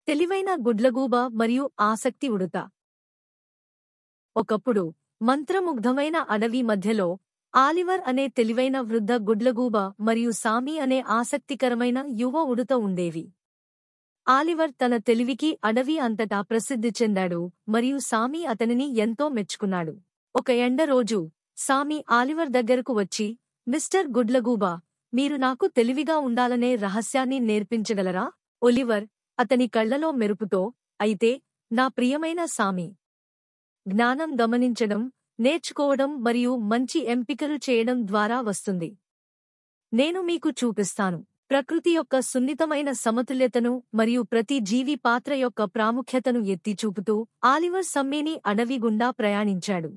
తెలివైన గుడ్లగూబ మరియు ఆసక్తి ఉడుత. ఒకప్పుడు మంత్రముగ్ధమైన అడవి మధ్యలో ఆలివర్ అనే తెలివైన వృద్ధ గుడ్లగూబ మరియు సామి అనే ఆసక్తికరమైన యువ ఉడుత ఉండేవి. ఆలివర్ తన తెలివికి అడవి అంతటా ప్రసిద్ధి చెందాడు మరియు సామి అతనిని ఎంతో మెచ్చుకున్నాడు. ఒక ఎండరోజు సామి ఆలివర్ దగ్గరకు వచ్చి, మిస్టర్ గుడ్లగూబ, మీరు నాకు తెలివిగా ఉండాలనే రహస్యాన్ని నేర్పించగలరా? ఒలివర్ అతని కళ్లలో మెరుపుతో, అయితే నా ప్రియమైన సామి, జ్ఞానం గమనించడం, నేర్చుకోవడం మరియు మంచి ఎంపికలు చేయడం ద్వారా వస్తుంది. నేను మీకు చూపిస్తాను. ప్రకృతి యొక్క సున్నితమైన సమతుల్యతను మరియు ప్రతి జీవి పాత్ర యొక్క ప్రాముఖ్యతను ఎత్తి చూపుతూ ఆలివర్ సమ్మీని అడవి గుండా ప్రయాణించాడు.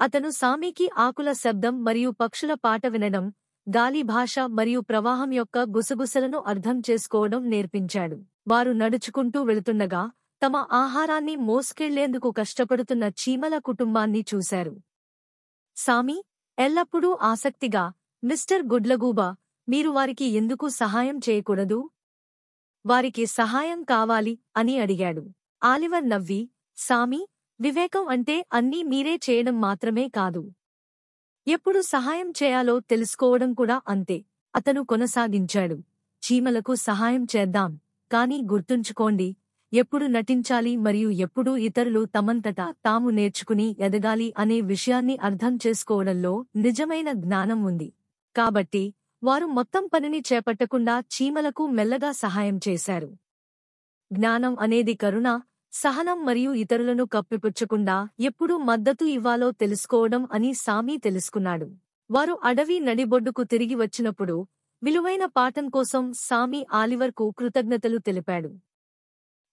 అతను సామీకి ఆకుల శబ్దం మరియు పక్షుల పాట వినడం, గాలి భాష మరియు ప్రవాహం యొక్క గుసగుసలను అర్థం చేసుకోవడం నేర్పించాడు. వారు నడుచుకుంటూ వెళుతుండగా తమ ఆహారాన్ని మోసుకెళ్లేందుకు కష్టపడుతున్న చీమల కుటుంబాన్ని చూశారు. సామి ఎల్లప్పుడూ ఆసక్తిగా, మిస్టర్ గుడ్లగూబ, మీరు వారికి ఎందుకు సహాయం చేయకూడదు? వారికి సహాయం కావాలి అని అడిగాడు. ఆలివర్ నవ్వి, సామి, వివేకం అంటే అన్నీ మీరే చేయడం మాత్రమే కాదు, ఎప్పుడు సహాయం చేయాలో తెలుసుకోవడం కూడా అంతే. అతను కొనసాగించాడు, చీమలకు సహాయం చేద్దాం, కానీ గుర్తుంచుకోండి, ఎప్పుడు నటించాలి మరియు ఎప్పుడు ఇతరులు తమంతటా తాము నేర్చుకుని ఎదగాలి అనే విషయాన్ని అర్థం చేసుకోవడంలో నిజమైన జ్ఞానం ఉంది. కాబట్టి వారు మొత్తం పనిని చేపట్టకుండా చీమలకు మెల్లగా సహాయం చేశారు. జ్ఞానం అనేది కరుణ, సహనం మరియు ఇతరులను కప్పిపుచ్చకుండా ఎప్పుడు మద్దతు ఇవ్వాలో తెలుసుకోవడం అని సామి తెలుసుకున్నాడు. వారు అడవి నడిబొడ్డుకు తిరిగి వచ్చినప్పుడు విలువైన పాఠం కోసం సామి ఆలివర్కు కృతజ్ఞతలు తెలిపాడు.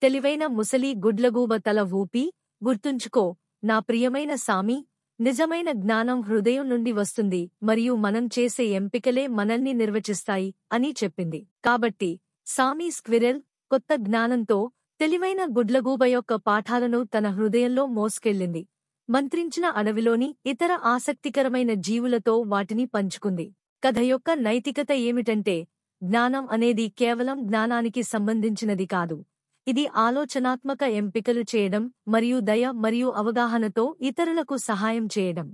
తెలివైన ముసలి గుడ్లగూబ తల ఊపి, గుర్తుంచుకో నా ప్రియమైన సామి, నిజమైన జ్ఞానం హృదయం నుండి వస్తుంది మరియు మనం చేసే ఎంపికలే మనల్ని నిర్వచిస్తాయి అని చెప్పింది. కాబట్టి సామి స్క్విరెల్ కొత్త జ్ఞానంతో తెలివైన గుడ్లగూబ యొక్క పాఠాలను తన హృదయంలో మోసుకెళ్ళింది. మంత్రించిన అడవిలోని ఇతర ఆసక్తికరమైన జీవులతో వాటిని పంచుకుంది. కథ యొక్క నైతికత ఏమిటంటే, జ్ఞానం అనేది కేవలం జ్ఞానానికి సంబంధించినది కాదు, ఇది ఆలోచనాత్మక ఎంపికలు చేయడం మరియు దయ మరియు అవగాహనతో ఇతరులకు సహాయం చేయడం.